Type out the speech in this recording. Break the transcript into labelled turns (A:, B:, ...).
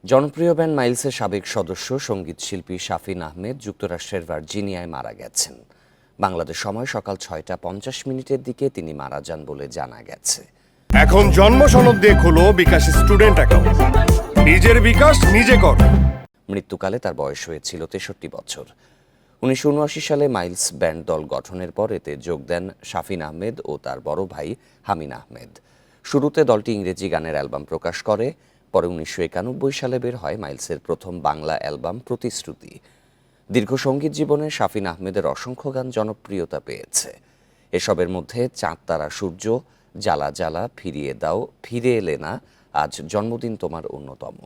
A: জনপ্রিয় ব্যান্ড মাইলসের সাবেক সদস্য সঙ্গীতশিল্পী শাফিন আহমেদ যুক্তরাষ্ট্রের ভার্জিনিয়ায় মারা গেছেন। বাংলাদেশ সময় সকাল 6টা 50 দিকে তিনি মারা যান বলে জানা গেছে।
B: এখন জন্ম সনদ দিয়ে খোলো বিকাশ স্টুডেন্ট অ্যাকাউন্ট। নিজের বিকাশ নিজে কর।
A: মৃত্যুকালে তার বয়স হয়েছিল 63 বছর। 1979 সালে মাইলস ব্যান্ড দল গঠনের পর এতে যোগ দেন শাফিন আহমেদ ও তার বড় ভাই হামিন আহমেদ। শুরুতে দলটি ইংরেজি গানের অ্যালবাম প্রকাশ করে। পরে 1991 সালে বের হয় মাইলসের প্রথম বাংলা অ্যালবাম প্রতিশ্রুতি। দীর্ঘ সঙ্গীত জীবনে শাফিন আহমেদের অসংখ্য গান জনপ্রিয়তা পেয়েছে। এসবের মধ্যে চাঁদ তারা সূর্য, জ্বালা জ্বালা, ফিরিয়ে দাও, ফিরে এলে না, আজ জন্মদিন তোমার অন্যতম।